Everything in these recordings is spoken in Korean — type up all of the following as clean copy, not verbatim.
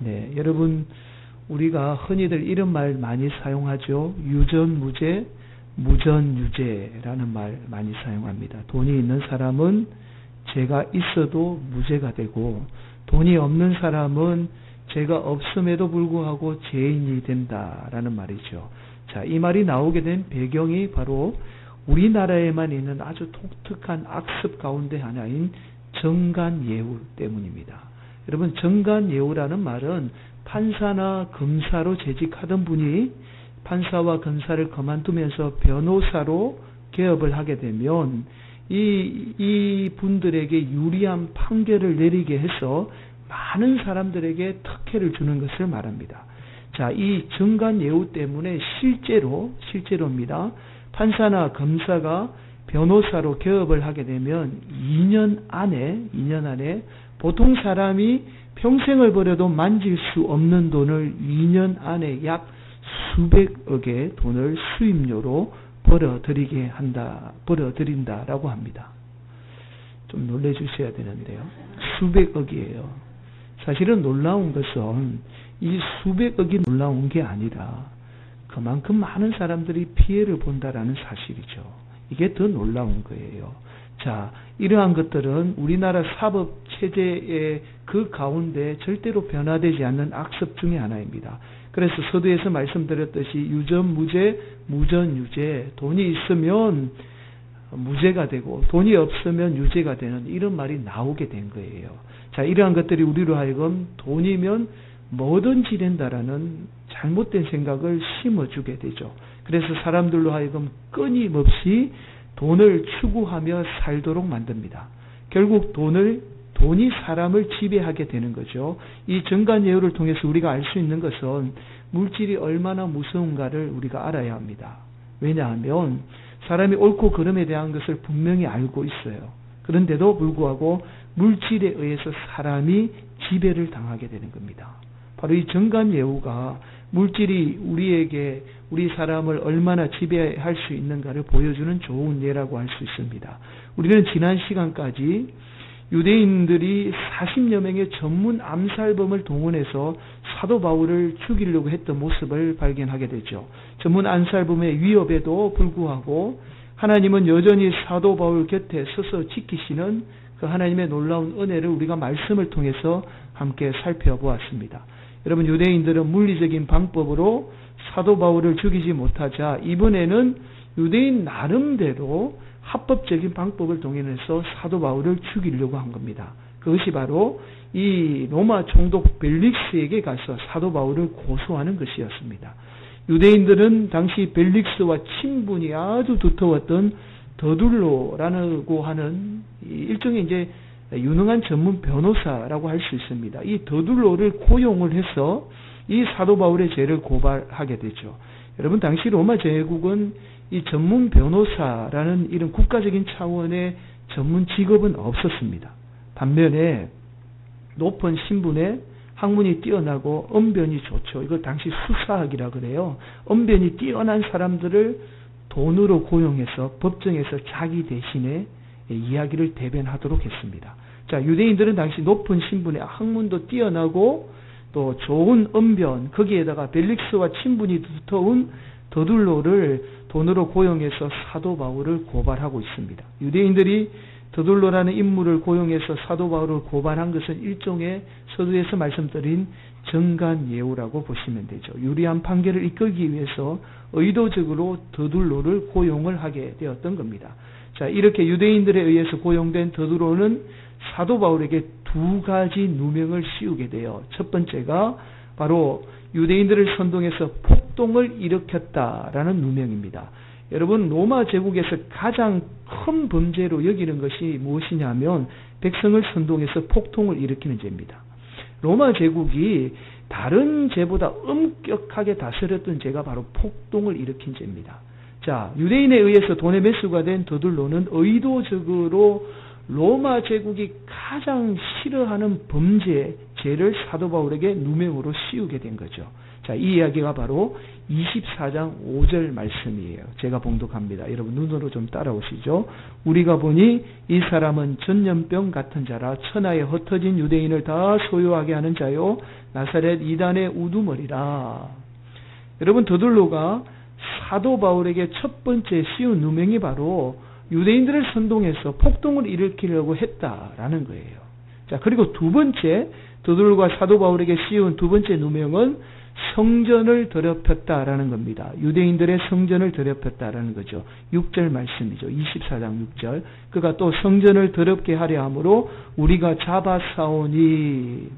네, 여러분 우리가 흔히들 이런 말 많이 사용하죠. 유전무죄, 무전유죄라는 말 많이 사용합니다. 돈이 있는 사람은 죄가 있어도 무죄가 되고 돈이 없는 사람은 죄가 없음에도 불구하고 죄인이 된다라는 말이죠. 자, 이 말이 나오게 된 배경이 바로 우리나라에만 있는 아주 독특한 악습 가운데 하나인 정관예우 때문입니다. 여러분, 정관예우라는 말은 판사나 검사로 재직하던 분이 판사와 검사를 그만두면서 변호사로 개업을 하게 되면 이 분들에게 유리한 판결을 내리게 해서 많은 사람들에게 특혜를 주는 것을 말합니다. 자, 이 정관예우 때문에 실제로입니다. 판사나 검사가 변호사로 개업을 하게 되면 2년 안에 보통 사람이 평생을 벌여도 만질 수 없는 돈을 2년 안에 약 수백억의 돈을 수임료로 벌어들인다라고 합니다. 좀 놀래주셔야 되는데요. 수백억이에요. 사실은 놀라운 것은 이 수백억이 놀라운 게 아니라 그만큼 많은 사람들이 피해를 본다라는 사실이죠. 이게 더 놀라운 거예요. 자, 이러한 것들은 우리나라 사법체제의 그 가운데 절대로 변화되지 않는 악습 중에 하나입니다. 그래서 서두에서 말씀드렸듯이 유전무죄, 무전유죄, 돈이 있으면 무죄가 되고 돈이 없으면 유죄가 되는 이런 말이 나오게 된 거예요. 자, 이러한 것들이 우리로 하여금 돈이면 뭐든지 된다라는 잘못된 생각을 심어주게 되죠. 그래서 사람들로 하여금 끊임없이 돈을 추구하며 살도록 만듭니다. 결국 돈이 사람을 지배하게 되는 거죠. 이 정관예우를 통해서 우리가 알 수 있는 것은 물질이 얼마나 무서운가를 우리가 알아야 합니다. 왜냐하면 사람이 옳고 그름에 대한 것을 분명히 알고 있어요. 그런데도 불구하고 물질에 의해서 사람이 지배를 당하게 되는 겁니다. 바로 이 정관예우가 물질이 우리 사람을 얼마나 지배할 수 있는가를 보여주는 좋은 예라고 할 수 있습니다. 우리는 지난 시간까지 유대인들이 40여 명의 전문 암살범을 동원해서 사도 바울을 죽이려고 했던 모습을 발견하게 되죠. 전문 암살범의 위협에도 불구하고 하나님은 여전히 사도 바울 곁에 서서 지키시는 그 하나님의 놀라운 은혜를 우리가 말씀을 통해서 함께 살펴보았습니다. 여러분, 유대인들은 물리적인 방법으로 사도 바울을 죽이지 못하자 이번에는 유대인 나름대로 합법적인 방법을 동원해서 사도 바울을 죽이려고 한 겁니다. 그것이 바로 이 로마 총독 벨릭스에게 가서 사도 바울을 고소하는 것이었습니다. 유대인들은 당시 벨릭스와 친분이 아주 두터웠던 더둘로라고 하는 일종의 이제 유능한 전문 변호사라고 할 수 있습니다. 이 더둘로를 고용을 해서 이 사도 바울의 죄를 고발하게 되죠. 여러분, 당시 로마 제국은 이 전문 변호사라는 이런 국가적인 차원의 전문 직업은 없었습니다. 반면에 높은 신분에 학문이 뛰어나고 언변이 좋죠. 이걸 당시 수사학이라 그래요. 언변이 뛰어난 사람들을 돈으로 고용해서 법정에서 자기 대신에 이야기를 대변하도록 했습니다. 자, 유대인들은 당시 높은 신분에 학문도 뛰어나고 또 좋은 언변, 거기에다가 벨릭스와 친분이 두터운 더둘로를 돈으로 고용해서 사도 바울을 고발하고 있습니다. 유대인들이 더둘로라는 인물을 고용해서 사도 바울을 고발한 것은 일종의 서두에서 말씀드린 정관예우라고 보시면 되죠. 유리한 판결을 이끌기 위해서 의도적으로 더둘로를 고용을 하게 되었던 겁니다. 자, 이렇게 유대인들에 의해서 고용된 더둘로는 사도 바울에게 두 가지 누명을 씌우게 돼요. 첫 번째가 바로 유대인들을 선동해서 폭동을 일으켰다라는 누명입니다. 여러분, 로마 제국에서 가장 큰 범죄로 여기는 것이 무엇이냐면 백성을 선동해서 폭동을 일으키는 죄입니다. 로마 제국이 다른 죄보다 엄격하게 다스렸던 죄가 바로 폭동을 일으킨 죄입니다. 자, 유대인에 의해서 돈에 매수가 된 더둘로는 의도적으로 로마 제국이 가장 싫어하는 범죄, 죄를 사도 바울에게 누명으로 씌우게 된 거죠. 자, 이 이야기가 바로 24장 5절 말씀이에요. 제가 봉독합니다. 여러분 눈으로 좀 따라오시죠. 우리가 보니 이 사람은 전염병 같은 자라 천하에 흩어진 유대인을 다 소유하게 하는 자요 나사렛 이단의 우두머리라. 여러분 더둘로가 사도 바울에게 첫 번째 씌운 누명이 바로 유대인들을 선동해서 폭동을 일으키려고 했다라는 거예요. 자, 그리고 두 번째 더둘로가 사도 바울에게 씌운 두 번째 누명은 성전을 더럽혔다라는 겁니다. 유대인들의 성전을 더럽혔다라는 거죠. 6절 말씀이죠. 24장 6절. 그가 또 성전을 더럽게 하려 함으로 우리가 잡아싸오니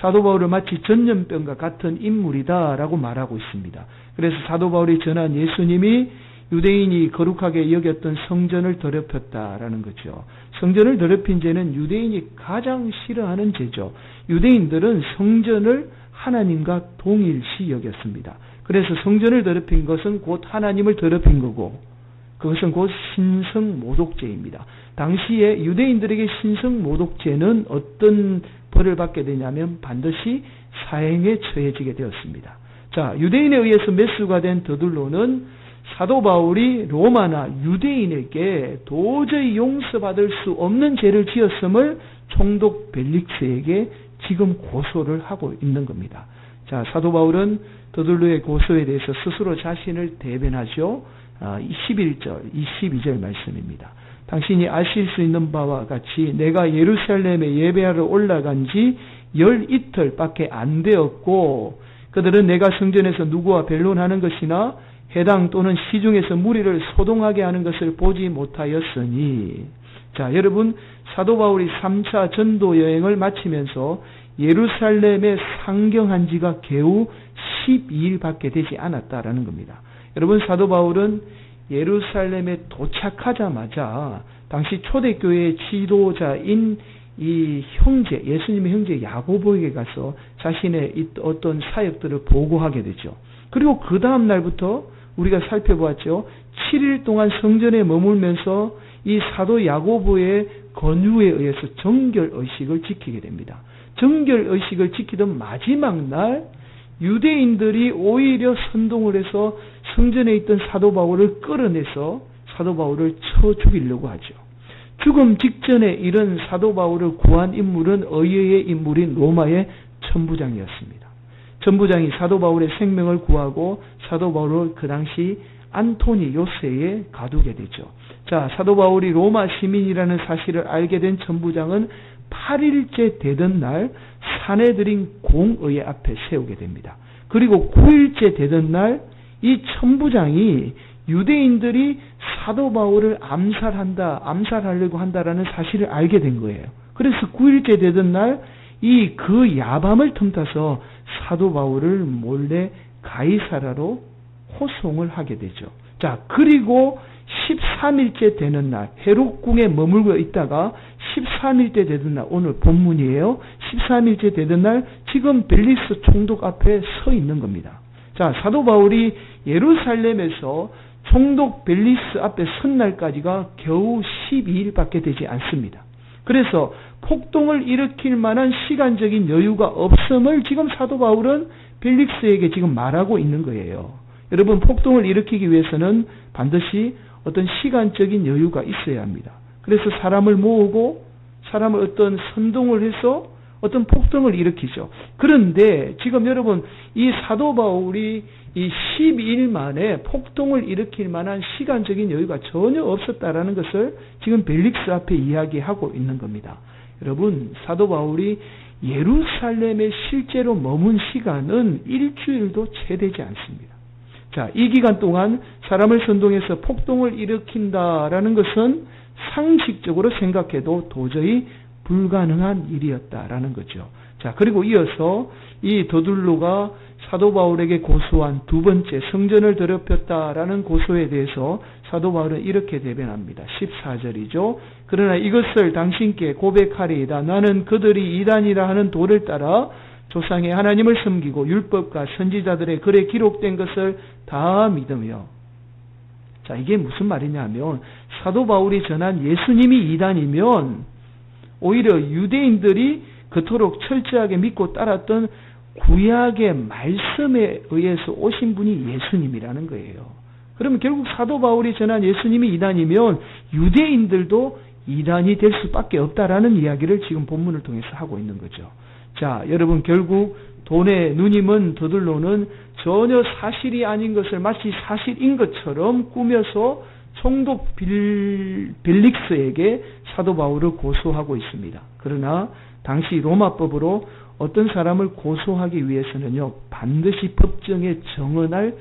사도 바울을 마치 전염병과 같은 인물이다라고 말하고 있습니다. 그래서 사도 바울이 전한 예수님이 유대인이 거룩하게 여겼던 성전을 더럽혔다라는 거죠. 성전을 더럽힌 죄는 유대인이 가장 싫어하는 죄죠. 유대인들은 성전을 하나님과 동일시 여겼습니다. 그래서 성전을 더럽힌 것은 곧 하나님을 더럽힌 거고 그것은 곧 신성모독죄입니다. 당시에 유대인들에게 신성모독죄는 어떤 벌을 받게 되냐면 반드시 사형에 처해지게 되었습니다. 자, 유대인에 의해서 매수가 된 더둘로는 사도 바울이 로마나 유대인에게 도저히 용서받을 수 없는 죄를 지었음을 총독 벨릭스에게 지금 고소를 하고 있는 겁니다. 자, 사도 바울은 더둘로의 고소에 대해서 스스로 자신을 대변하죠. 11절, 22절 말씀입니다. 당신이 아실 수 있는 바와 같이 내가 예루살렘에 예배하러 올라간 지 12이틀밖에 안 되었고 그들은 내가 성전에서 누구와 변론하는 것이나 해당 또는 시중에서 무리를 소동하게 하는 것을 보지 못하였으니. 자, 여러분 사도 바울이 3차 전도 여행을 마치면서 예루살렘에 상경한 지가 겨우 12일밖에 되지 않았다라는 겁니다. 여러분 사도 바울은 예루살렘에 도착하자마자 당시 초대교회의 지도자인 이 형제, 예수님의 형제 야고보에게 가서 자신의 어떤 사역들을 보고하게 되죠. 그리고 그 다음 날부터 우리가 살펴보았죠. 7일 동안 성전에 머물면서 이 사도 야고보의 권유에 의해서 정결의식을 지키게 됩니다. 정결의식을 지키던 마지막 날 유대인들이 오히려 선동을 해서 성전에 있던 사도 바울을 끌어내서 사도 바울을 쳐 죽이려고 하죠. 죽음 직전에 이런 사도 바울을 구한 인물은 의외의 인물인 로마의 천부장이었습니다. 천부장이 사도 바울의 생명을 구하고 사도 바울을 그 당시 안토니 요새에 가두게 되죠. 자, 사도 바울이 로마 시민이라는 사실을 알게 된 천부장은 8일째 되던 날 사내들인 공의회 앞에 세우게 됩니다. 그리고 9일째 되던 날 이 천부장이 유대인들이 사도 바울을 암살하려고 한다라는 사실을 알게 된 거예요. 그래서 9일째 되던 날 그 야밤을 틈타서 사도 바울을 몰래 가이사라로 호송을 하게 되죠. 자, 그리고 13일째 되는 날 헤롯궁에 머물고 있다가 13일째 되던 날, 오늘 본문이에요. 13일째 되던 날 지금 벨릭스 총독 앞에 서 있는 겁니다. 자, 사도 바울이 예루살렘에서 총독 벨릭스 앞에 선 날까지가 겨우 12일밖에 되지 않습니다. 그래서 폭동을 일으킬 만한 시간적인 여유가 없음을 지금 사도 바울은 벨릭스에게 지금 말하고 있는 거예요. 여러분, 폭동을 일으키기 위해서는 반드시 어떤 시간적인 여유가 있어야 합니다. 그래서 사람을 모으고 사람을 어떤 선동을 해서 어떤 폭동을 일으키죠. 그런데 지금 여러분, 이 사도 바울이 이 12일 만에 폭동을 일으킬 만한 시간적인 여유가 전혀 없었다라는 것을 지금 벨릭스 앞에 이야기하고 있는 겁니다. 여러분, 사도 바울이 예루살렘에 실제로 머문 시간은 일주일도 채 되지 않습니다. 자, 이 기간 동안 사람을 선동해서 폭동을 일으킨다라는 것은 상식적으로 생각해도 도저히 불가능한 일이었다라는 거죠. 자, 그리고 이어서 이 더둘로가 사도 바울에게 고소한 두 번째 성전을 더럽혔다라는 고소에 대해서 사도 바울은 이렇게 대변합니다. 14절이죠. 그러나 이것을 당신께 고백하리이다. 나는 그들이 이단이라 하는 도를 따라 조상의 하나님을 섬기고 율법과 선지자들의 글에 기록된 것을 다 믿으며. 자, 이게 무슨 말이냐면 사도 바울이 전한 예수님이 이단이면 오히려 유대인들이 그토록 철저하게 믿고 따랐던 구약의 말씀에 의해서 오신 분이 예수님이라는 거예요. 그러면 결국 사도 바울이 전한 예수님이 이단이면 유대인들도 이단이 될 수밖에 없다라는 이야기를 지금 본문을 통해서 하고 있는 거죠. 자, 여러분, 결국 돈의 누님은 더들로는 전혀 사실이 아닌 것을 마치 사실인 것처럼 꾸며서 총독 벨릭스에게 사도 바울을 고소하고 있습니다. 그러나 당시 로마법으로 어떤 사람을 고소하기 위해서는요, 반드시 법정에 정언할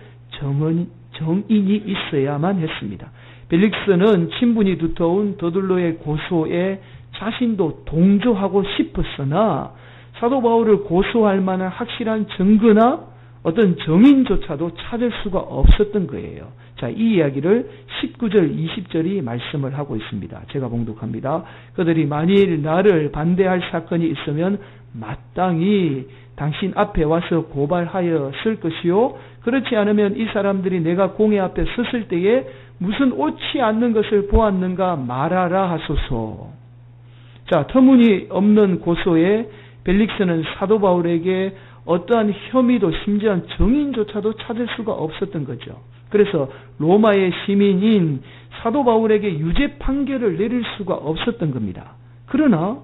정인이 있어야만 했습니다. 벨릭스는 친분이 두터운 더들로의 고소에 자신도 동조하고 싶었으나 사도 바울을 고소할 만한 확실한 증거나 어떤 정인조차도 찾을 수가 없었던 거예요. 자, 이 이야기를 19절, 20절이 말씀을 하고 있습니다. 제가 봉독합니다. 그들이 만일 나를 반대할 사건이 있으면 마땅히 당신 앞에 와서 고발하였을 것이요, 그렇지 않으면 이 사람들이 내가 공회 앞에 섰을 때에 무슨 옳지 않는 것을 보았는가 말하라 하소서. 자, 터무니없는 고소에 벨릭스는 사도 바울에게 어떠한 혐의도 심지어 정인조차도 찾을 수가 없었던 거죠. 그래서 로마의 시민인 사도 바울에게 유죄 판결을 내릴 수가 없었던 겁니다. 그러나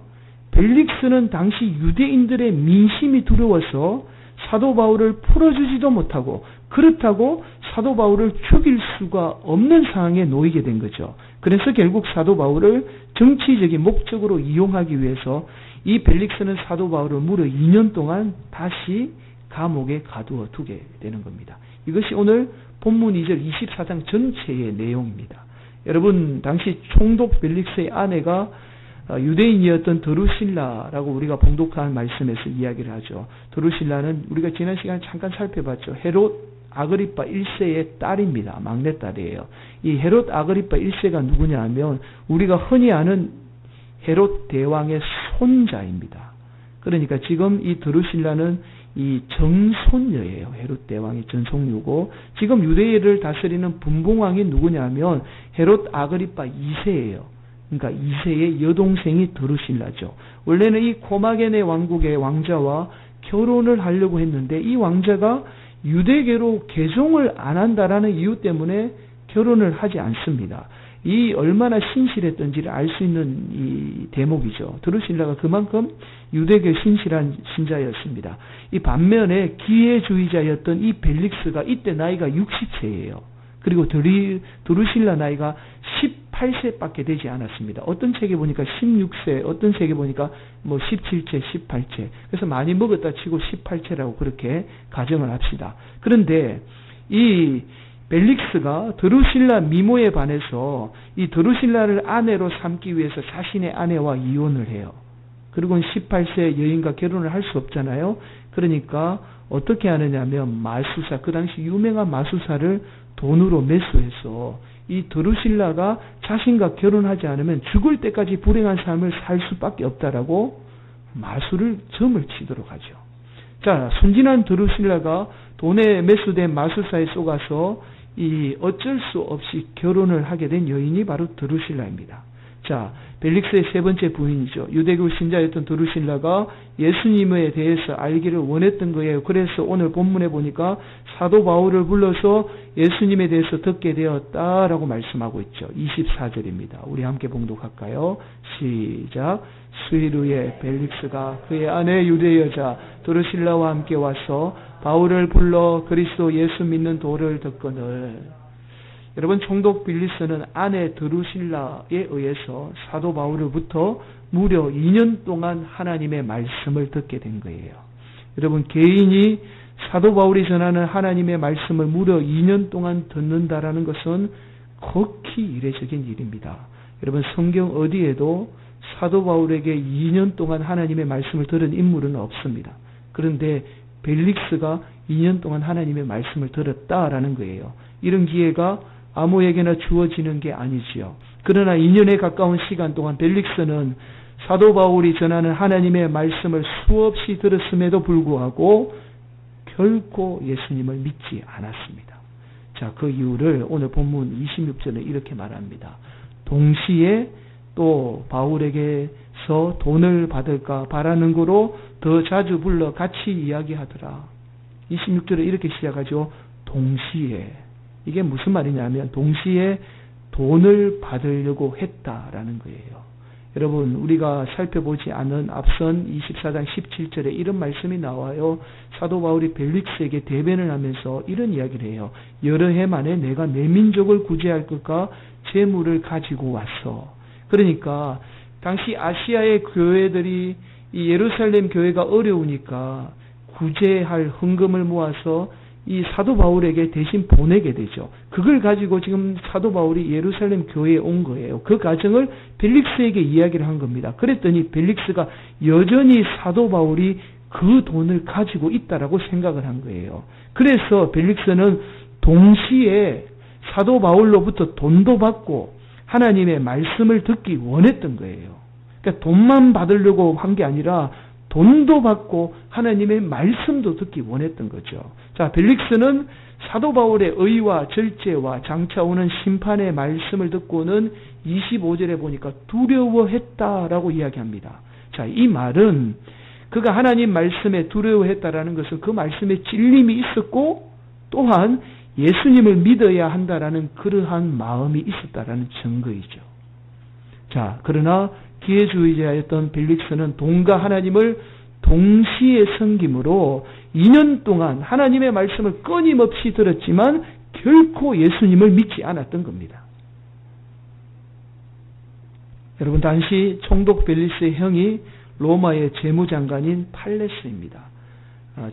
벨릭스는 당시 유대인들의 민심이 두려워서 사도 바울을 풀어주지도 못하고, 그렇다고 사도 바울을 죽일 수가 없는 상황에 놓이게 된 거죠. 그래서 결국 사도 바울을 정치적인 목적으로 이용하기 위해서 이 벨릭스는 사도 바울을 무려 2년 동안 다시 감옥에 가두어 두게 되는 겁니다. 이것이 오늘 본문 2절 24장 전체의 내용입니다. 여러분, 당시 총독 벨릭스의 아내가 유대인이었던 드루실라라고 우리가 봉독한 말씀에서 이야기를 하죠. 드루실라는 우리가 지난 시간에 잠깐 살펴봤죠. 헤롯 아그리파 1세의 딸입니다. 막내딸이에요. 이 헤롯 아그리파 1세가 누구냐 하면 우리가 흔히 아는 헤롯 대왕의 손자입니다. 그러니까 지금 이 드루실라는 이 정손녀예요. 헤롯 대왕의 전손녀고, 지금 유대인을 다스리는 분봉왕이 누구냐 하면 헤롯 아그리파 2세예요. 그러니까 2세의 여동생이 드루실라죠. 원래는 이 코마게네 왕국의 왕자와 결혼을 하려고 했는데 이 왕자가 유대계로 개종을 안 한다라는 이유 때문에 결혼을 하지 않습니다. 이 얼마나 신실했던지를 알 수 있는 이 대목이죠. 드루실라가 그만큼 유대계 신실한 신자였습니다. 이 반면에 기회주의자였던 이 벨릭스가 이때 나이가 60세예요. 그리고 드루실라 나이가 18세밖에 되지 않았습니다. 어떤 책에 보니까 16세, 어떤 책에 보니까 17세, 18세. 그래서 많이 먹었다 치고 18세라고 그렇게 가정을 합시다. 그런데 이 벨릭스가 드루실라 미모에 반해서 이 드루실라를 아내로 삼기 위해서 자신의 아내와 이혼을 해요. 그리고는 18세 여인과 결혼을 할 수 없잖아요. 그러니까 어떻게 하느냐면 마수사, 그 당시 유명한 마수사를 돈으로 매수해서 이 드루실라가 자신과 결혼하지 않으면 죽을 때까지 불행한 삶을 살 수밖에 없다라고 마술을 점을 치도록 하죠. 자, 순진한 드루실라가 돈에 매수된 마술사에 속아서 이 어쩔 수 없이 결혼을 하게 된 여인이 바로 드루실라입니다. 자, 벨릭스의 세 번째 부인이죠. 유대교 신자였던 드루실라가 예수님에 대해서 알기를 원했던 거예요. 그래서 오늘 본문에 보니까 사도 바울을 불러서 예수님에 대해서 듣게 되었다라고 말씀하고 있죠. 24절입니다. 우리 함께 봉독할까요? 시작. 수일 후에 벨릭스가 그의 아내 유대 여자 드루실라와 함께 와서 바울을 불러 그리스도 예수 믿는 도를 듣거늘. 여러분, 총독 빌리스는 아내 드루실라에 의해서 사도 바울로부터 무려 2년 동안 하나님의 말씀을 듣게 된 거예요. 여러분, 개인이 사도 바울이 전하는 하나님의 말씀을 무려 2년 동안 듣는다라는 것은 극히 이례적인 일입니다. 여러분, 성경 어디에도 사도 바울에게 2년 동안 하나님의 말씀을 들은 인물은 없습니다. 그런데 벨릭스가 2년 동안 하나님의 말씀을 들었다라는 거예요. 이런 기회가 아무에게나 주어지는 게 아니지요. 그러나 2년에 가까운 시간 동안 벨릭스는 사도 바울이 전하는 하나님의 말씀을 수없이 들었음에도 불구하고 결코 예수님을 믿지 않았습니다. 자, 그 이유를 오늘 본문 26절에 이렇게 말합니다. 동시에 또 바울에게서 돈을 받을까 바라는 거로 더 자주 불러 같이 이야기하더라. 26절에 이렇게 시작하죠. 동시에. 이게 무슨 말이냐면 동시에 돈을 받으려고 했다라는 거예요. 여러분, 우리가 살펴보지 않은 앞선 24장 17절에 이런 말씀이 나와요. 사도 바울이 벨릭스에게 대변을 하면서 이런 이야기를 해요. 여러 해 만에 내가 내 민족을 구제할 것과 재물을 가지고 왔어. 그러니까 당시 아시아의 교회들이 이 예루살렘 교회가 어려우니까 구제할 헌금을 모아서 이 사도 바울에게 대신 보내게 되죠. 그걸 가지고 지금 사도 바울이 예루살렘 교회에 온 거예요. 그 과정을 벨릭스에게 이야기를 한 겁니다. 그랬더니 벨릭스가 여전히 사도 바울이 그 돈을 가지고 있다라고 생각을 한 거예요. 그래서 벨릭스는 동시에 사도 바울로부터 돈도 받고 하나님의 말씀을 듣기 원했던 거예요. 그러니까 돈만 받으려고 한 게 아니라 돈도 받고 하나님의 말씀도 듣기 원했던 거죠. 자, 벨릭스는 사도 바울의 의와 절제와 장차 오는 심판의 말씀을 듣고는 25절에 보니까 두려워했다라고 이야기합니다. 자, 이 말은 그가 하나님 말씀에 두려워했다라는 것은 그 말씀에 찔림이 있었고 또한 예수님을 믿어야 한다라는 그러한 마음이 있었다라는 증거이죠. 자, 그러나 기회주의자였던 벨릭스는 돈과 하나님을 동시에 섬김으로 2년 동안 하나님의 말씀을 끊임없이 들었지만 결코 예수님을 믿지 않았던 겁니다. 여러분, 당시 총독 벨릭스의 형이 로마의 재무장관인 팔레스입니다.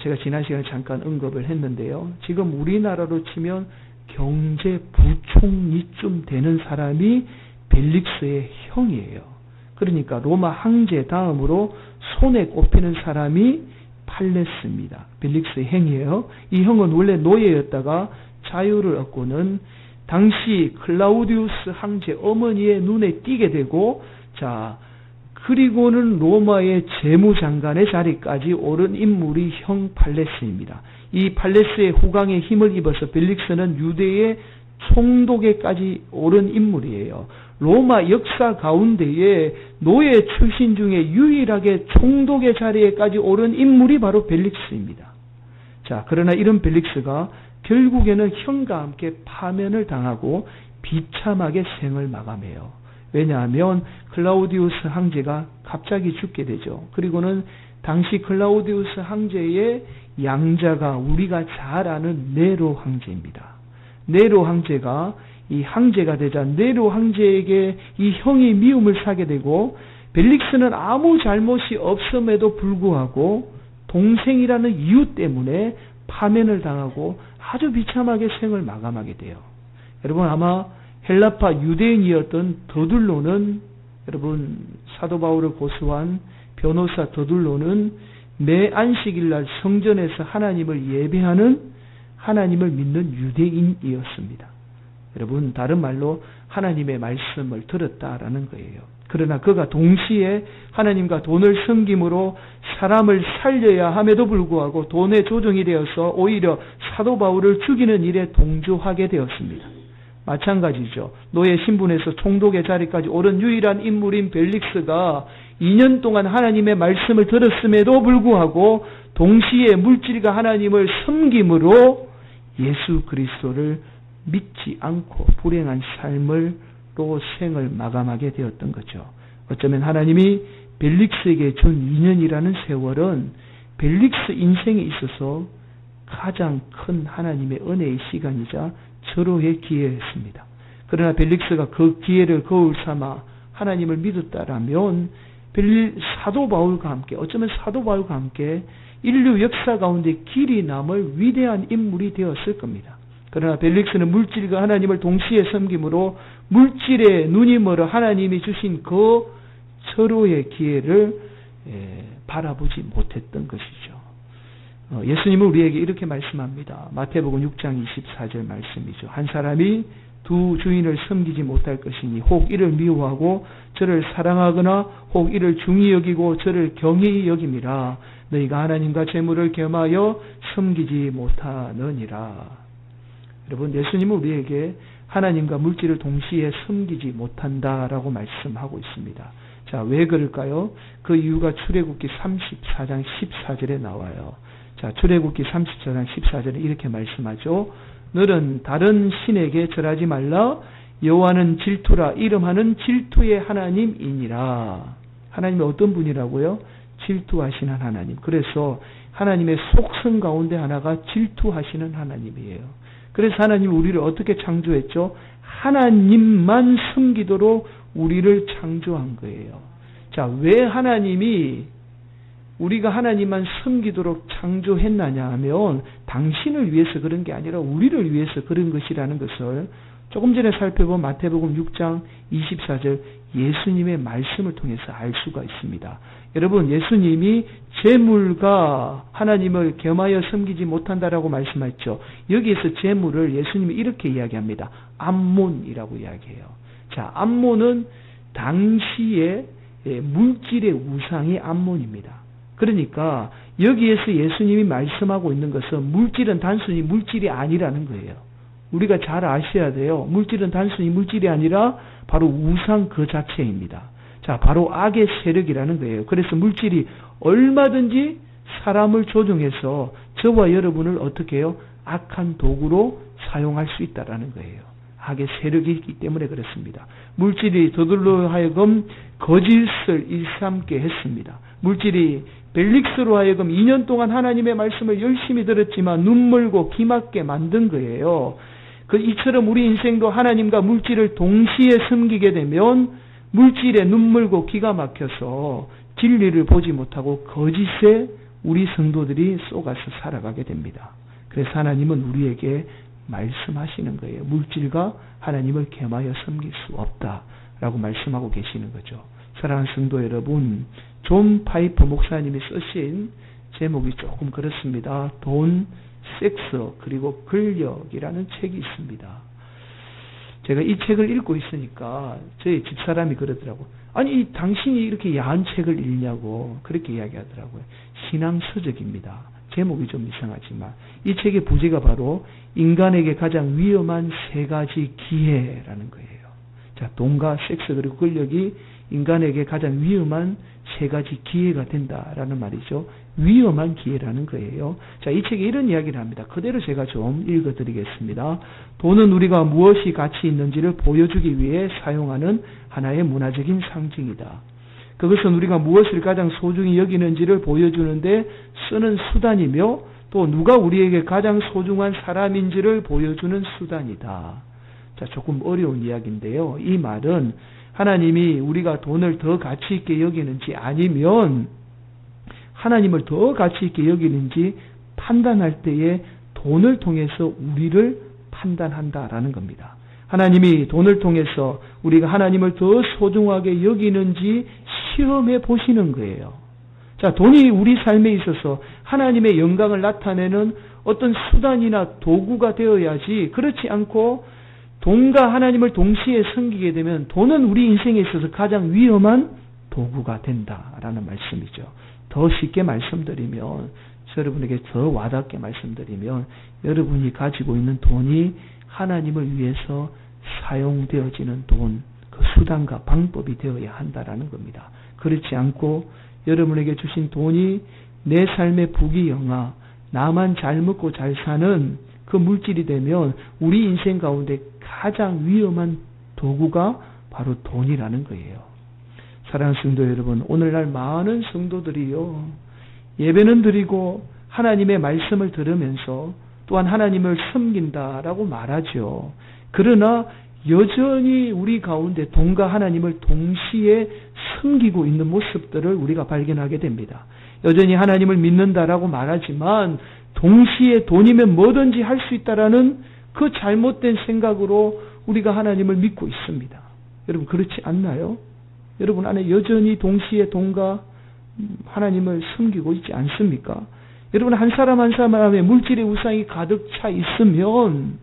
제가 지난 시간에 잠깐 언급을 했는데요. 지금 우리나라로 치면 경제부총리쯤 되는 사람이 벨릭스의 형이에요. 그러니까 로마 황제 다음으로 손에 꼽히는 사람이 팔레스입니다. 벨릭스의 형이에요. 이 형은 원래 노예였다가 자유를 얻고는 당시 클라우디우스 황제 어머니의 눈에 띄게 되고, 자, 그리고는 로마의 재무장관의 자리까지 오른 인물이 형 팔레스입니다. 이 팔레스의 후광에 힘을 입어서 벨릭스는 유대의 총독에까지 오른 인물이에요. 로마 역사 가운데에 노예 출신 중에 유일하게 총독의 자리에까지 오른 인물이 바로 벨릭스입니다. 자, 그러나 이런 벨릭스가 결국에는 형과 함께 파면을 당하고 비참하게 생을 마감해요. 왜냐하면 클라우디우스 황제가 갑자기 죽게 되죠. 그리고는 당시 클라우디우스 황제의 양자가 우리가 잘 아는 네로 황제입니다. 네로 황제가 이 황제가 되자 네로 황제에게 이 형이 미움을 사게 되고, 벨릭스는 아무 잘못이 없음에도 불구하고 동생이라는 이유 때문에 파면을 당하고 아주 비참하게 생을 마감하게 돼요. 여러분, 아마 헬라파 유대인이었던 더둘로는, 여러분 사도 바울을 고소한 변호사 더둘로는 매 안식일날 성전에서 하나님을 예배하는, 하나님을 믿는 유대인이었습니다. 여러분, 다른 말로 하나님의 말씀을 들었다라는 거예요. 그러나 그가 동시에 하나님과 돈을 섬김으로 사람을 살려야 함에도 불구하고 돈의 조정이 되어서 오히려 사도 바울을 죽이는 일에 동조하게 되었습니다. 마찬가지죠. 노예 신분에서 총독의 자리까지 오른 유일한 인물인 벨릭스가 2년 동안 하나님의 말씀을 들었음에도 불구하고 동시에 물질과 하나님을 섬김으로 예수 그리스도를 믿지 않고 불행한 삶으로 생을 마감하게 되었던 거죠. 어쩌면 하나님이 벨릭스에게 준 2년이라는 세월은 벨릭스 인생에 있어서 가장 큰 하나님의 은혜의 시간이자 절호의 기회였습니다. 그러나 벨릭스가 그 기회를 거울 삼아 하나님을 믿었다라면 사도 바울과 함께, 어쩌면 사도 바울과 함께 인류 역사 가운데 길이 남을 위대한 인물이 되었을 겁니다. 그러나 벨릭스는 물질과 하나님을 동시에 섬김으로 물질에 눈이 멀어 하나님이 주신 그 절호의 기회를 바라보지 못했던 것이죠. 예수님은 우리에게 이렇게 말씀합니다. 마태복음 6장 24절 말씀이죠. 한 사람이 두 주인을 섬기지 못할 것이니 혹 이를 미워하고 저를 사랑하거나 혹 이를 중히 여기고 저를 경히 여김이라. 너희가 하나님과 재물을 겸하여 섬기지 못하느니라. 여러분, 예수님은 우리에게 하나님과 물질을 동시에 섬기지 못한다라고 말씀하고 있습니다. 자, 왜 그럴까요? 그 이유가 출애굽기 34장 14절에 나와요. 자, 출애굽기 34장 14절에 이렇게 말씀하죠. 너는 다른 신에게 절하지 말라. 여호와는 질투라. 이름하는 질투의 하나님이니라. 하나님이 어떤 분이라고요? 질투하시는 하나님. 그래서 하나님의 속성 가운데 하나가 질투하시는 하나님이에요. 그래서 하나님이 우리를 어떻게 창조했죠? 하나님만 섬기도록 우리를 창조한 거예요. 자, 왜 하나님이 우리가 하나님만 섬기도록 창조했느냐 하면 당신을 위해서 그런 게 아니라 우리를 위해서 그런 것이라는 것을 조금 전에 살펴본 마태복음 6장 24절 예수님의 말씀을 통해서 알 수가 있습니다. 여러분, 예수님이 재물과 하나님을 겸하여 섬기지 못한다라고 말씀했죠. 여기에서 재물을 예수님이 이렇게 이야기합니다. 암몬이라고 이야기해요. 자, 암몬은 당시의 물질의 우상이 암몬입니다. 그러니까 여기에서 예수님이 말씀하고 있는 것은 물질은 단순히 물질이 아니라는 거예요. 우리가 잘 아셔야 돼요. 물질은 단순히 물질이 아니라 바로 우상 그 자체입니다. 자, 바로 악의 세력이라는 거예요. 그래서 물질이 얼마든지 사람을 조종해서 저와 여러분을 어떻게 해요? 악한 도구로 사용할 수 있다라는 거예요. 악의 세력이 있기 때문에 그렇습니다. 물질이 저들로 하여금 거짓을 일삼게 했습니다. 물질이 벨릭스로 하여금 2년 동안 하나님의 말씀을 열심히 들었지만 눈물고 기막게 만든 거예요. 이처럼 우리 인생도 하나님과 물질을 동시에 섬기게 되면 물질에 눈물고 기가 막혀서 진리를 보지 못하고 거짓에 우리 성도들이 쏘가서 살아가게 됩니다. 그래서 하나님은 우리에게 말씀하시는 거예요. 물질과 하나님을 겸하여 섬길 수 없다라고 말씀하고 계시는 거죠. 사랑하는 성도 여러분, 존 파이퍼 목사님이 쓰신 제목이 조금 그렇습니다. 돈, 섹스, 그리고 권력이라는 책이 있습니다. 제가 이 책을 읽고 있으니까 저희 집사람이 그러더라고요. 아니, 당신이 이렇게 야한 책을 읽냐고 그렇게 이야기하더라고요. 신앙서적입니다. 제목이 좀 이상하지만 이 책의 부제가 바로 인간에게 가장 위험한 3가지 기회라는 거예요. 자, 돈과 섹스 그리고 권력이 인간에게 가장 위험한 3가지 기회가 된다라는 말이죠. 위험한 기회라는 거예요. 자, 이 책에 이런 이야기를 합니다. 그대로 제가 좀 읽어드리겠습니다. 돈은 우리가 무엇이 가치 있는지를 보여주기 위해 사용하는 하나의 문화적인 상징이다. 그것은 우리가 무엇을 가장 소중히 여기는지를 보여주는데 쓰는 수단이며 또 누가 우리에게 가장 소중한 사람인지를 보여주는 수단이다. 자, 조금 어려운 이야기인데요. 이 말은 하나님이 우리가 돈을 더 가치 있게 여기는지 아니면 하나님을 더 가치 있게 여기는지 판단할 때에 돈을 통해서 우리를 판단한다라는 겁니다. 하나님이 돈을 통해서 우리가 하나님을 더 소중하게 여기는지 시험해 보시는 거예요. 자, 돈이 우리 삶에 있어서 하나님의 영광을 나타내는 어떤 수단이나 도구가 되어야지, 그렇지 않고 돈과 하나님을 동시에 섬기게 되면 돈은 우리 인생에 있어서 가장 위험한 도구가 된다라는 말씀이죠. 더 쉽게 말씀드리면, 여러분에게 더 와닿게 말씀드리면, 여러분이 가지고 있는 돈이 하나님을 위해서 사용되어지는 돈, 그 수단과 방법이 되어야 한다라는 겁니다. 그렇지 않고 여러분에게 주신 돈이 내 삶의 부귀영화, 나만 잘 먹고 잘 사는 그 물질이 되면 우리 인생 가운데 가장 위험한 도구가 바로 돈이라는 거예요. 사랑하는 성도 여러분, 오늘날 많은 성도들이요, 예배는 드리고 하나님의 말씀을 들으면서 또한 하나님을 섬긴다라고 말하죠. 그러나 여전히 우리 가운데 돈과 하나님을 동시에 섬기고 있는 모습들을 우리가 발견하게 됩니다. 여전히 하나님을 믿는다라고 말하지만 동시에 돈이면 뭐든지 할 수 있다라는 그 잘못된 생각으로 우리가 하나님을 믿고 있습니다. 여러분, 그렇지 않나요? 여러분 안에 여전히 동시에 돈과 하나님을 섬기고 있지 않습니까? 여러분, 한 사람 한 사람의 물질의 우상이 가득 차 있으면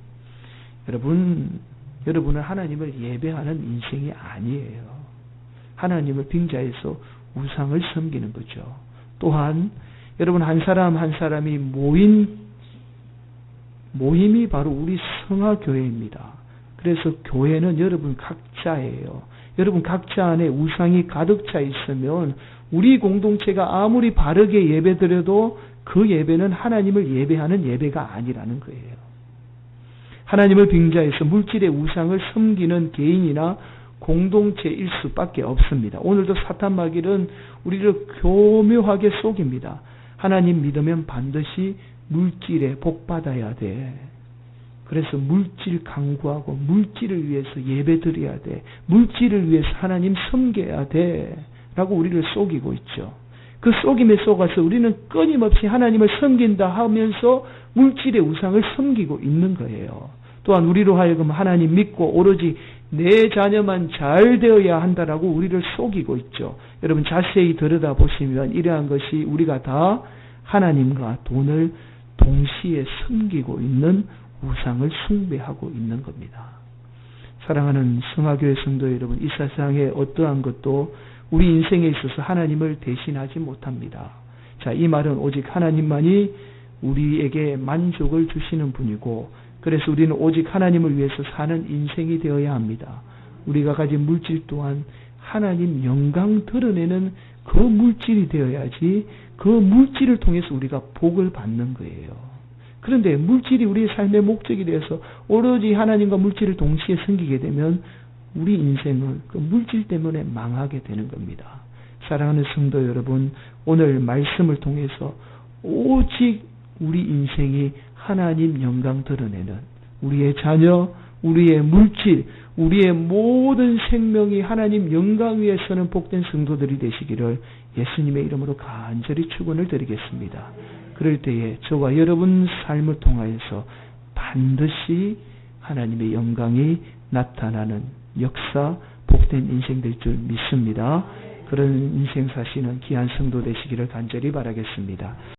여러분은 하나님을 예배하는 인생이 아니에요. 하나님을 빙자해서 우상을 섬기는 거죠. 또한 여러분, 한 사람 한 사람이 모임이 바로 우리 성화교회입니다. 그래서 교회는 여러분 각자예요. 여러분 각자 안에 우상이 가득 차 있으면 우리 공동체가 아무리 바르게 예배드려도 그 예배는 하나님을 예배하는 예배가 아니라는 거예요. 하나님을 빙자해서 물질의 우상을 섬기는 개인이나 공동체일 수밖에 없습니다. 오늘도 사탄 마귀는 우리를 교묘하게 속입니다. 하나님 믿으면 반드시 물질에 복받아야 돼. 그래서 물질 강구하고 물질을 위해서 예배드려야 돼. 물질을 위해서 하나님 섬겨야 돼. 라고 우리를 속이고 있죠. 그 속임에 속아서 우리는 끊임없이 하나님을 섬긴다 하면서 물질의 우상을 섬기고 있는 거예요. 또한 우리로 하여금 하나님 믿고 오로지 내 자녀만 잘 되어야 한다라고 우리를 속이고 있죠. 여러분 자세히 들여다보시면 이러한 것이 우리가 다 하나님과 돈을 동시에 섬기고 있는 우상을 숭배하고 있는 겁니다. 사랑하는 성화교회 성도 여러분, 이 세상에 어떠한 것도 우리 인생에 있어서 하나님을 대신하지 못합니다. 자, 이 말은 오직 하나님만이 우리에게 만족을 주시는 분이고, 그래서 우리는 오직 하나님을 위해서 사는 인생이 되어야 합니다. 우리가 가진 물질 또한 하나님 영광 드러내는 그 물질이 되어야지 그 물질을 통해서 우리가 복을 받는 거예요. 그런데 물질이 우리의 삶의 목적이 되어서 오로지 하나님과 물질을 동시에 섬기게 되면 우리 인생은 그 물질 때문에 망하게 되는 겁니다. 사랑하는 성도 여러분, 오늘 말씀을 통해서 오직 우리 인생이 하나님 영광 드러내는 우리의 자녀, 우리의 물질, 우리의 모든 생명이 하나님 영광 위에서는 복된 성도들이 되시기를 예수님의 이름으로 간절히 축원을 드리겠습니다. 그럴 때에 저와 여러분 삶을 통하여서 반드시 하나님의 영광이 나타나는 역사, 복된 인생 될 줄 믿습니다. 그런 인생 사시는 귀한 성도 되시기를 간절히 바라겠습니다.